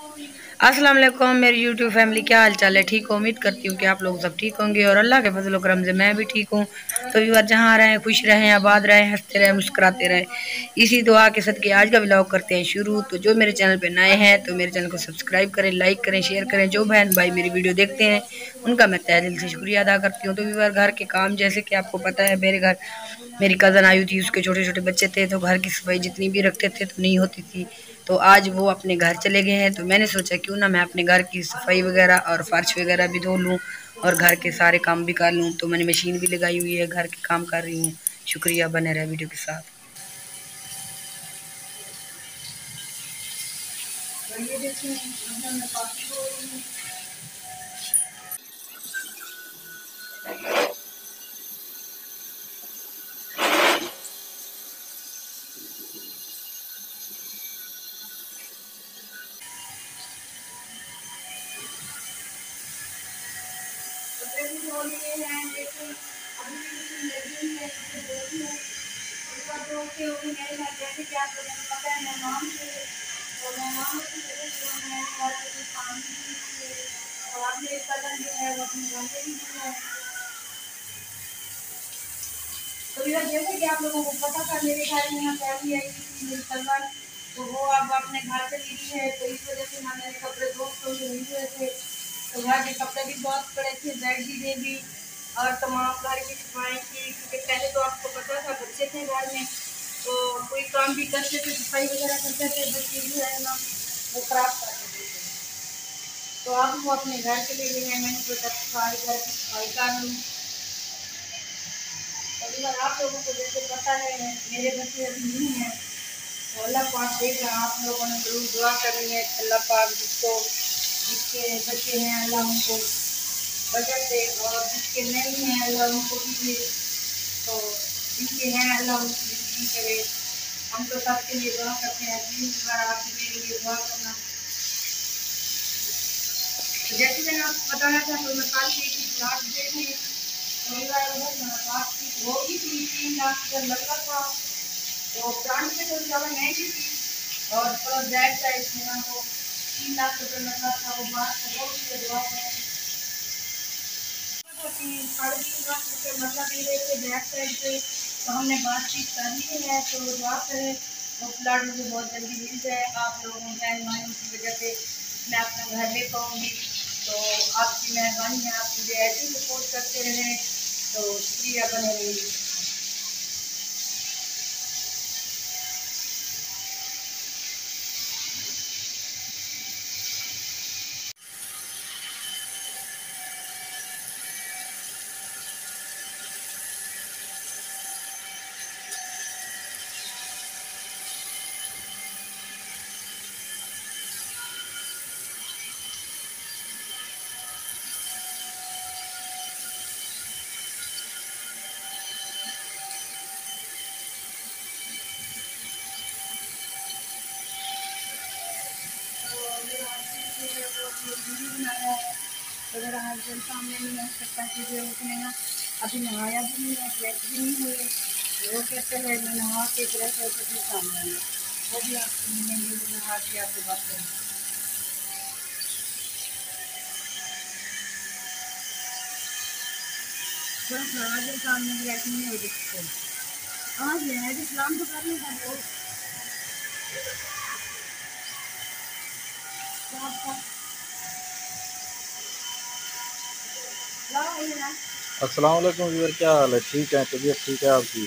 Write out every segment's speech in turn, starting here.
अस्सलाम वालेकुम मेरी यूट्यूब फैमिली, क्या हाल चाल है? ठीक हो? उम्मीद करती हूँ कि आप लोग सब ठीक होंगे और अल्लाह के फजल करम से मैं भी ठीक हूँ। तो व्यूअर जहाँ रहें खुश रहें, आबाद रहें, हंसते रहें, मुस्कुराते रहें, इसी दुआ के सदके आज का व्लॉग करते हैं शुरू। तो जो मेरे चैनल पे नए हैं तो मेरे चैनल को सब्सक्राइब करें, लाइक करें, शेयर करें। जो बहन भाई मेरी वीडियो देखते हैं उनका मैं तहे दिल से शुक्रिया अदा करती हूँ। तो व्यूअर घर के काम, जैसे कि आपको पता है मेरे घर मेरी कज़न आई थी, उसके छोटे छोटे बच्चे थे, तो घर की सफाई जितनी भी रखते थे तो नहीं होती थी। तो आज वो अपने घर चले गए हैं, तो मैंने सोचा क्यों ना मैं अपने घर की सफाई वगैरह और फर्श वगैरह भी धो लूँ और घर के सारे काम भी कर लूँ। तो मैंने मशीन भी लगाई हुई है, घर के काम कर रही हूँ। शुक्रिया, बने रहे वीडियो के साथ। ये देखिए, कपड़े भी धो लिए हैं, लेकिन अभी भी मशीन लगी है, इसको धोती हूँ। उसका धो के वो मेरे घर, जैसे कि आप लोगों को पता है मेहमान थे, तो मेहमानों की वजह से मैंने घर पे कुछ काम भी नहीं किए। और अब मेरे कज़न जो है वो अपने घर पे ही नहीं है। तो यार जैसे कि आप लोगों को पता था मेरे घर में यहाँ फैमिली आई थी, मेरी कज़न, तो वो अब अपने घर पे गई है, तो इस वजह से ना मेरे कपड़े दोस्तों के नहीं हुए थे। तो घर के कपड़े भी बहुत पड़े थे, बेड भी दे दी और तमाम घर की सफाई की, क्योंकि पहले तो आपको पता था बच्चे थे घर में, तो कोई काम भी करते थे, सफाई वगैरह करते थे, बच्चे जो है ना वो खराब कर देते थे। तो अब वो अपने घर के लिए गए हैं, मैंने सोचा सारे घर की सफाई कर लूँ। अगर आप लोगों को जैसे पता है मेरे बच्चे अभी नहीं हैं, तो अल्लाह पाक देख रहा है, आप लोगों ने जरूर दुआ करनी है। अल्लाह पाक जिसके बच्चे हैं अल्लाह उनको बचत दे, और जिसके नहीं हैं अल्लाह उनको भी दे। तो जिनके हैं अल्लाह उनकी जिंदगी करे। हम तो सबके लिए दुआ करते हैं, प्लीज बार आप मेरे लिए दुआ करना। तो जैसे मैंने आपको बताया था, तो मैं कल गई थी प्लाट देखने, बातचीत होगी थी, 3 लाख का लगा था। तो प्लांट में तो ज़्यादा महंगी थी, और थोड़ा बैक साइड में ना वो 3 लाख रुपये लगा था। वो बात तो बहुत ही दुआ है, 3.5 लाख रुपये मतलब ये रहे थे बैक साइड पे। तो हमने बातचीत कर ली है, तो दुआ करें वो प्लाट मुझे बहुत जल्दी मिल जाए। आप लोगों मेहरबानी की वजह से मैं अपना घर ले पाऊँगी, तो आपकी मेहरबानी है, आप मुझे ऐसे ही सपोर्ट करते रहें, तो शुक्रिया, बने रहिए। मेरा हस्बैंड जो है वो वीडियो बना रहा है, तो मेरा हस्बैंड सामने नहीं आ सकता, क्योंकि उसने ना अभी नहाया भी नहीं है, फ्रेश भी नहीं हुए। वो कहते हैं मैं नहा के फ्रेश होकर फिर सामने आऊँगा, वो भी आपको मिलेंगे, वो नहा के आपसे बात करेंगे। थोड़ा सा आज सामने भी ऐसे नहीं हो सकते, आज है इस्लाम तो करने का वो अस्सलाम वालेकुम व्यूअर, क्या हाल है? ठीक है, तबीयत ठीक है आपकी?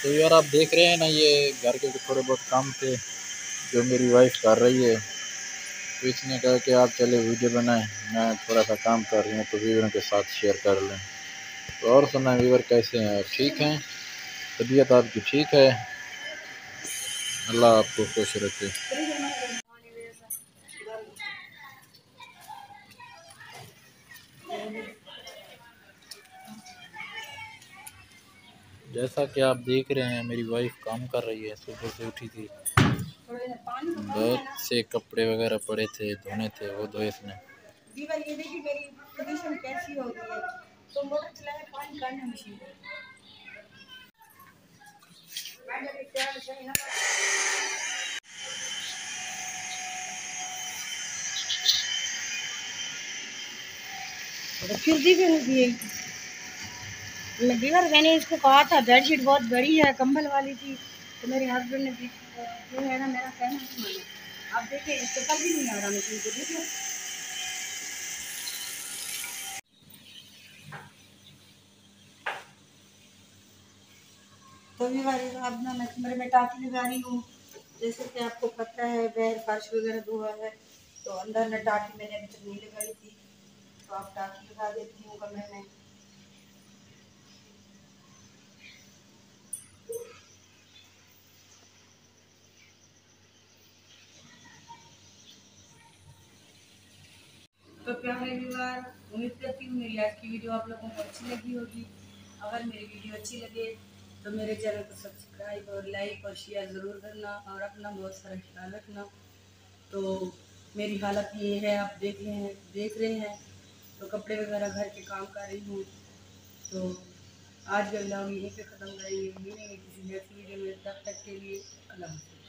तो यार आप देख रहे हैं ना, ये घर के थोड़े बहुत काम थे जो मेरी वाइफ कर रही है, तो इसने कहा कि आप चले वीडियो बनाएं। मैं थोड़ा सा काम कर रही हूँ तो व्यूअरों के साथ शेयर कर लें। तो और सुना व्यूअर, कैसे हैं आप? ठीक हैं? तबीयत आपकी ठीक है? अल्लाह आपको खुश रखे। जैसा कि आप देख रहे हैं मेरी वाइफ काम कर रही है, सुबह से उठी थी, बहुत से कपड़े वगैरह पड़े थे, धोने थे, वो धोए इसने। ये देखिए मेरी पोजीशन कैसी हो गई है, तो मोटर चलाए पानी काटने मशीन तो फिर दी भी नहीं दी। मैं दीवार मैंने इसको कहा था बेडशीट बहुत बड़ी है, कंबल वाली थी, तो मेरे हस्बैंड ने जो है ना मेरा कहना नहीं माना। आप देखें इसको कल भी नहीं आ रहा मशीन को, देखिए। तो अब ना मैं कमरे में टाँकी लगा रही हूँ। जैसे कि आपको पता है बाहर फर्श वगैरह धोआ है, तो अंदर में टाँकी मैंने अभी तक नहीं लगाई थी, तो आप टाँकी लगा देती हूँ कमरे में। तो प्यारे व्यूअर, उम्मीद करती हूँ मेरी आज की वीडियो आप लोगों को अच्छी लगी होगी। अगर मेरी वीडियो अच्छी लगे तो मेरे चैनल को सब्सक्राइब और लाइक और शेयर ज़रूर करना, और अपना बहुत सारा ख्याल रखना। तो मेरी हालत ये है, आप देख रहे हैं तो कपड़े वगैरह घर के काम कर रही हूँ। तो आज का व्लॉग यहीं पे ख़त्म करेंगे, मिलेंगे किसी नेक्स्ट वीडियो में, तब तक के लिए अल्लाह हाफ़िज़।